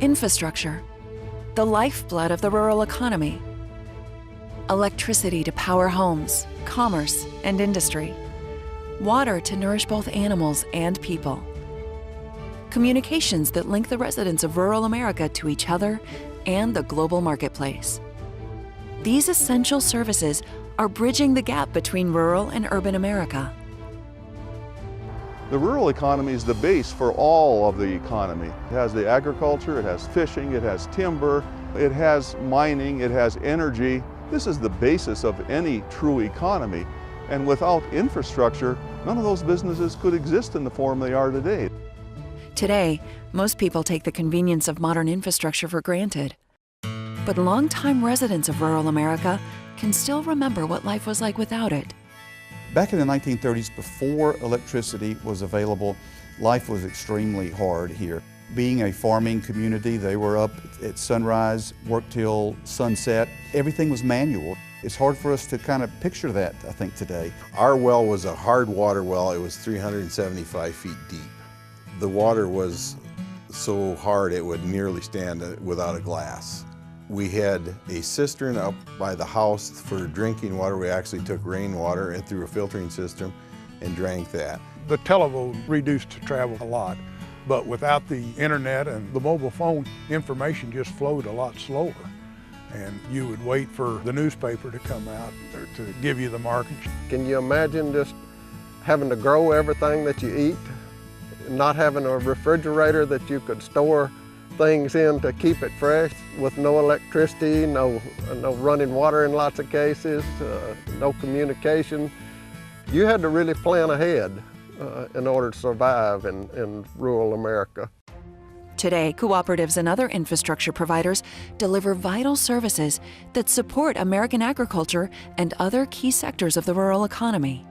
Infrastructure, the lifeblood of the rural economy. Electricity to power homes, commerce, and industry. Water to nourish both animals and people. Communications that link the residents of rural America to each other and the global marketplace. These essential services are bridging the gap between rural and urban America. The rural economy is the base for all of the economy. It has the agriculture, it has fishing, it has timber, it has mining, it has energy. This is the basis of any true economy. And without infrastructure, none of those businesses could exist in the form they are today. Today, most people take the convenience of modern infrastructure for granted. But longtime residents of rural America can still remember what life was like without it. Back in the 1930s, before electricity was available, life was extremely hard here. Being a farming community, they were up at sunrise, worked till sunset. Everything was manual. It's hard for us to kind of picture that, I think, today. Our well was a hard water well. It was 375 feet deep. The water was so hard it would nearly stand without a glass. We had a cistern up by the house for drinking water. We actually took rainwater and through a filtering system and drank that. The telephone reduced travel a lot, but without the internet and the mobile phone, information just flowed a lot slower. And you would wait for the newspaper to come out or to give you the market. Can you imagine just having to grow everything that you eat, not having a refrigerator that you could store things in to keep it fresh, with no electricity, no running water in lots of cases, no communication? You had to really plan ahead in order to survive in rural America. Today, cooperatives and other infrastructure providers deliver vital services that support American agriculture and other key sectors of the rural economy.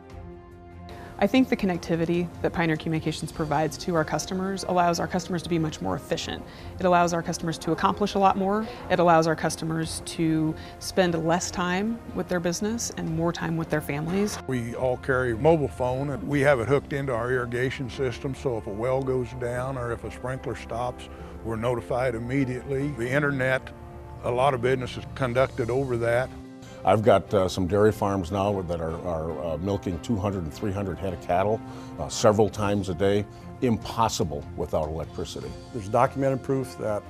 I think the connectivity that Pioneer Communications provides to our customers allows our customers to be much more efficient. It allows our customers to accomplish a lot more. It allows our customers to spend less time with their business and more time with their families. We all carry a mobile phone, and we have it hooked into our irrigation system, so if a well goes down or if a sprinkler stops, we're notified immediately. The internet, a lot of business is conducted over that. I've got some dairy farms now that are milking 200 and 300 head of cattle several times a day. Impossible without electricity. There's documented proof that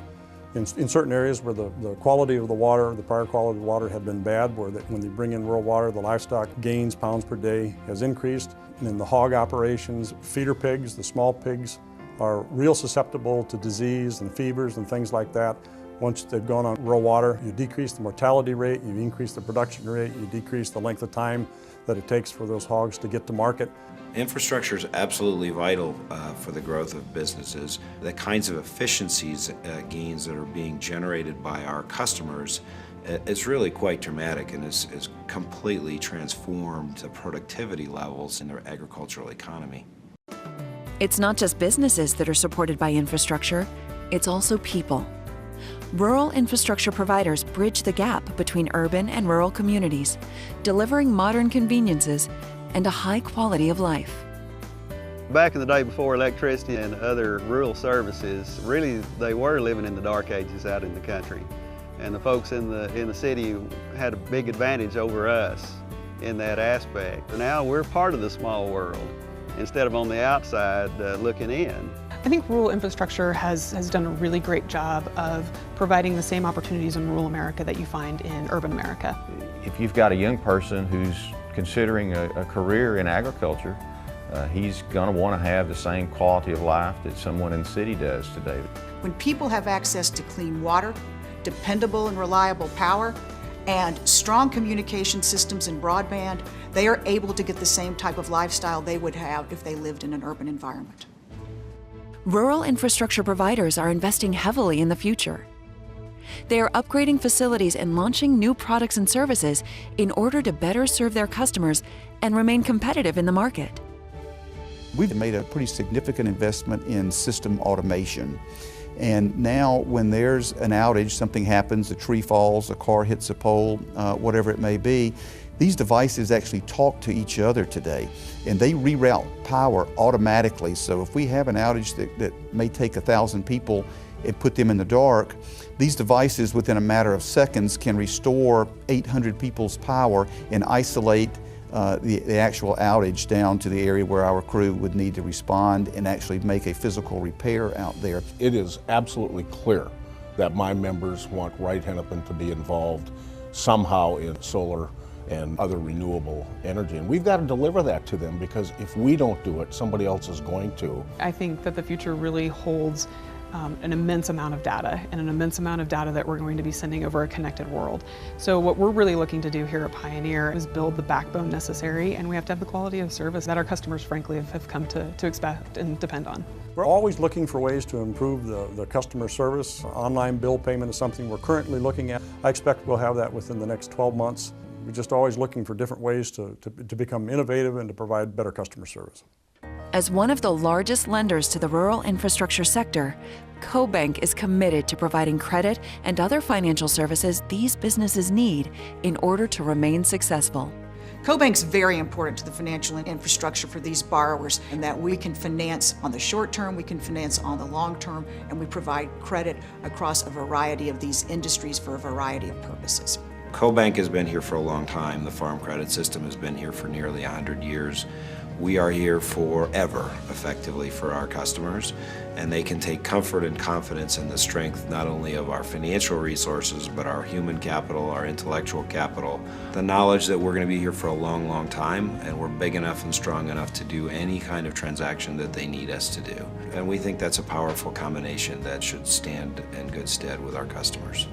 in certain areas where the quality of the water, the prior quality of the water had been bad, where when they bring in rural water, the livestock gains pounds per day has increased. And in the hog operations, feeder pigs, the small pigs, are real susceptible to disease and fevers and things like that. Once they've gone on rural water, you decrease the mortality rate, you increase the production rate, you decrease the length of time that it takes for those hogs to get to market. Infrastructure is absolutely vital for the growth of businesses. The kinds of efficiencies gains that are being generated by our customers is really quite dramatic, and is completely transformed the productivity levels in their agricultural economy. It's not just businesses that are supported by infrastructure, it's also people. Rural infrastructure providers bridge the gap between urban and rural communities, delivering modern conveniences and a high quality of life. Back in the day before electricity and other rural services, really they were living in the dark ages out in the country. And the folks in the city had a big advantage over us in that aspect. Now we're part of the small world instead of on the outside looking in. I think rural infrastructure has done a really great job of providing the same opportunities in rural America that you find in urban America. If you've got a young person who's considering a career in agriculture, he's going to want to have the same quality of life that someone in the city does today. When people have access to clean water, dependable and reliable power, and strong communication systems and broadband, they are able to get the same type of lifestyle they would have if they lived in an urban environment. Rural infrastructure providers are investing heavily in the future. They are upgrading facilities and launching new products and services in order to better serve their customers and remain competitive in the market. We've made a pretty significant investment in system automation. And now when there's an outage, something happens, a tree falls, a car hits a pole, whatever it may be, these devices actually talk to each other today, and they reroute power automatically. So if we have an outage that may take 1,000 people and put them in the dark, these devices within a matter of seconds can restore 800 people's power and isolate the actual outage down to the area where our crew would need to respond and actually make a physical repair out there. It is absolutely clear that my members want Wright-Hennepin to be involved somehow in solar and other renewable energy. And we've got to deliver that to them, because if we don't do it, somebody else is going to. I think that the future really holds an immense amount of data, and an immense amount of data that we're going to be sending over a connected world. So what we're really looking to do here at Pioneer is build the backbone necessary, and we have to have the quality of service that our customers frankly have come to expect and depend on. We're always looking for ways to improve the customer service. Online bill payment is something we're currently looking at. I expect we'll have that within the next 12 months. We're just always looking for different ways to become innovative and to provide better customer service. As one of the largest lenders to the rural infrastructure sector, CoBank is committed to providing credit and other financial services these businesses need in order to remain successful. CoBank's very important to the financial infrastructure for these borrowers, and that we can finance on the short term, we can finance on the long term, and we provide credit across a variety of these industries for a variety of purposes. CoBank has been here for a long time. The farm credit system has been here for nearly 100 years. We are here forever, effectively, for our customers, and they can take comfort and confidence in the strength not only of our financial resources, but our human capital, our intellectual capital, the knowledge that we're going to be here for a long, long time, and we're big enough and strong enough to do any kind of transaction that they need us to do. And we think that's a powerful combination that should stand in good stead with our customers.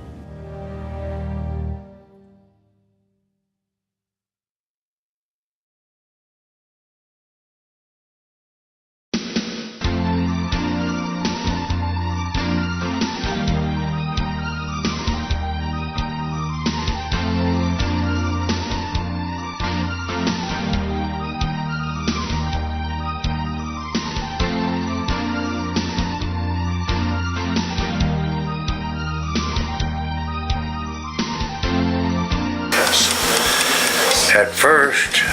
At first,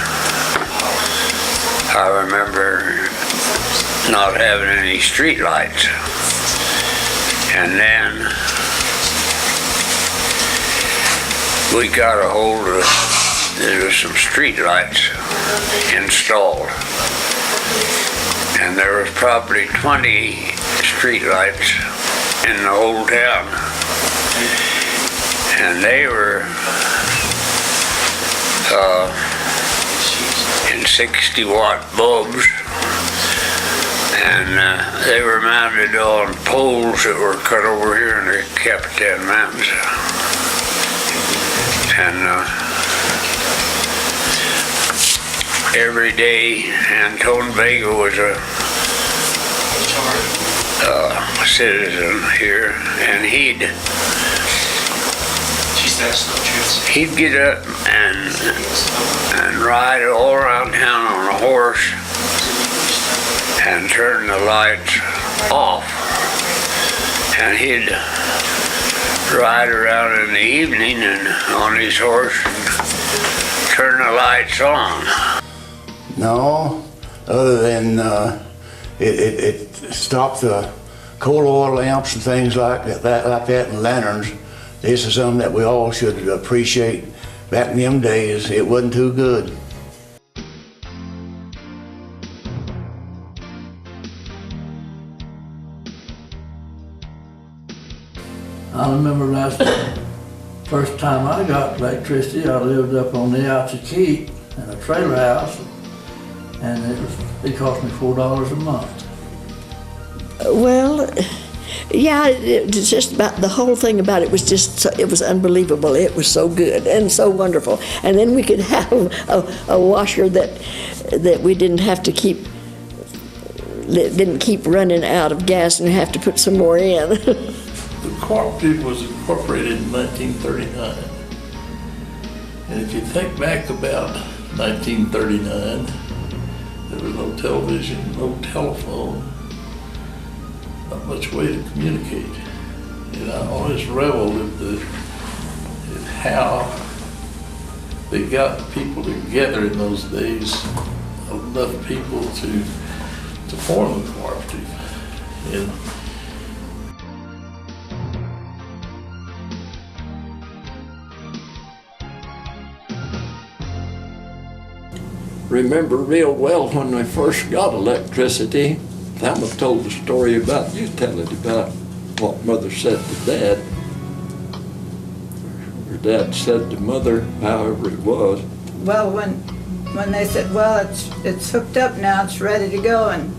I remember not having any street lights, and then we got a hold of, there was some street lights installed, and there was probably 20 street lights in the whole town, and they were in 60-watt bulbs, and they were mounted on poles that were cut over here in the Capitan Mountains. And every day, Anton Vega was a citizen here, and he'd get up and ride all around town on a horse and turn the lights off. And he'd ride around in the evening and on his horse and turn the lights on. No, other than it stopped the coal oil lamps and things like that and lanterns. This is something that we all should appreciate. Back in them days, it wasn't too good. I remember first time I got electricity, I lived up on the Ouachita in a trailer house, and it cost me $4 a month. Well, yeah, it's just about the whole thing about it was just, it was unbelievable. It was so good and so wonderful. And then we could have a washer that we didn't have to didn't keep running out of gas and have to put some more in. The cooperative was incorporated in 1939. And if you think back about 1939, there was no television, no telephone, not much way to communicate. And I always reveled at how they got people together in those days, enough people to form the cooperative. And remember real well when we first got electricity. Thelma told the story about, you tell it about what Mother said to Dad. Or Dad said to Mother, however it was. Well, when they said, well, it's hooked up now, it's ready to go, and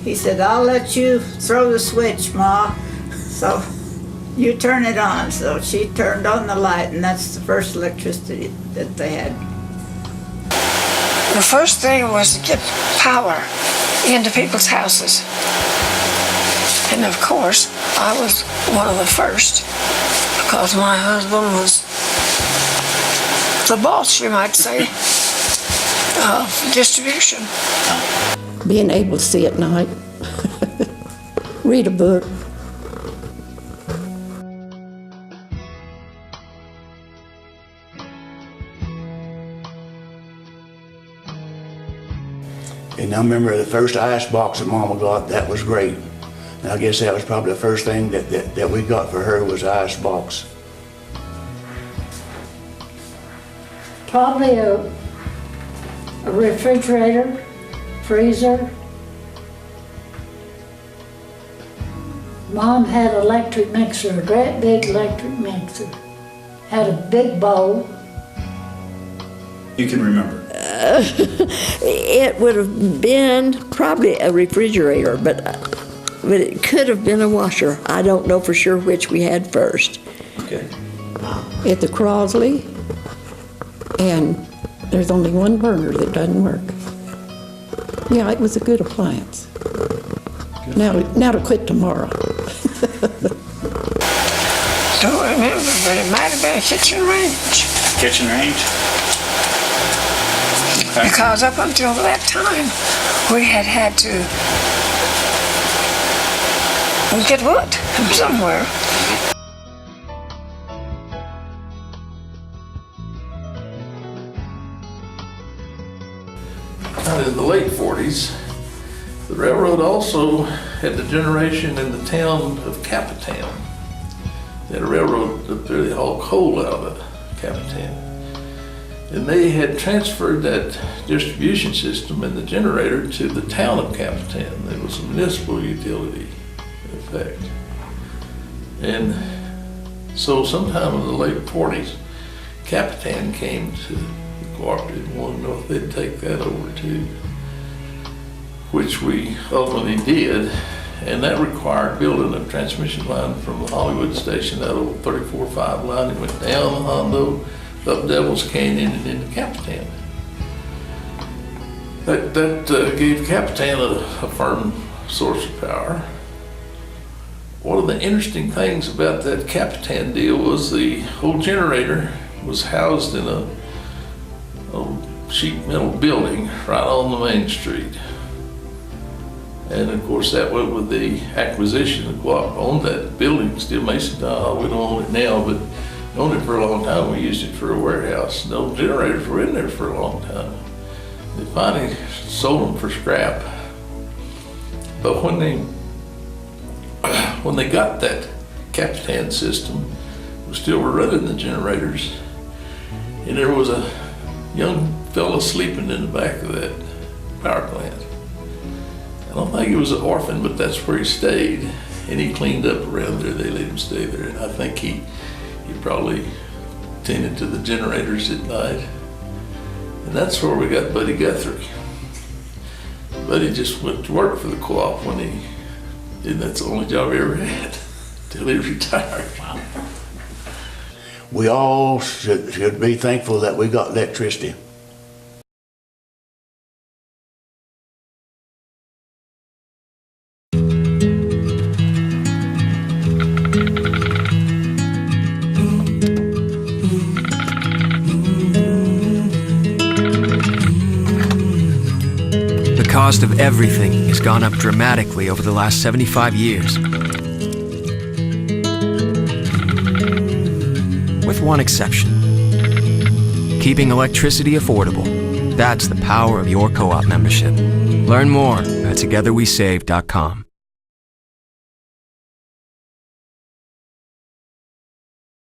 he said, I'll let you throw the switch, Ma. So you turn it on. So she turned on the light, and that's the first electricity that they had. The first thing was to get power into people's houses. And of course, I was one of the first because my husband was the boss, you might say, of distribution. Being able to see at night, read a book. And I remember the first ice box that Mama got, that was great. And I guess that was probably the first thing that we got for her was an ice box. Probably a refrigerator, freezer. Mom had an electric mixer, a great big electric mixer. Had a big bowl. You can remember? It would have been probably a refrigerator, but it could have been a washer. I don't know for sure which we had first. Okay. At the Crosley, and there's only one burner that doesn't work. Yeah, it was a good appliance. Good. Now to quit tomorrow. Don't remember, but it might have been a kitchen range. Kitchen range? Okay. Because up until that time, we had to get wood from somewhere. in the late 40s, the railroad also had the generation in the town of Capitan. They had a railroad up there, they hauled coal out of Capitan. And they had transferred that distribution system and the generator to the town of Capitan. It was a municipal utility, in effect. And so sometime in the late 40s, Capitan came to the cooperative and wanted to know if they'd take that over too, which we ultimately did. And that required building a transmission line from the Hollywood station, that old 34-5 line. It went down the Hondo, up Devil's Canyon, and into Capitan. That gave Capitan a firm source of power. One of the interesting things about that Capitan deal was the whole generator was housed in a sheet metal building right on the main street. And of course that went with the acquisition. The co-op owned that building, still Mason. We don't own it now, but owned it for a long time. We used it for a warehouse. The old generators were in there for a long time. They finally sold them for scrap. But when they got that Capitan system, we still were running the generators, and there was a young fella sleeping in the back of that power plant. I don't think he was an orphan, but that's where he stayed, and he cleaned up around there. They let him stay there, and I think he probably tended to the generators at night. And that's where we got Buddy Guthrie. Buddy just went to work for the co-op and that's the only job he ever had till he retired. Wow. We all should be thankful that we got electricity. cost of everything has gone up dramatically over the last 75 years. With one exception. Keeping electricity affordable. That's the power of your co-op membership. Learn more at togetherwesave.com.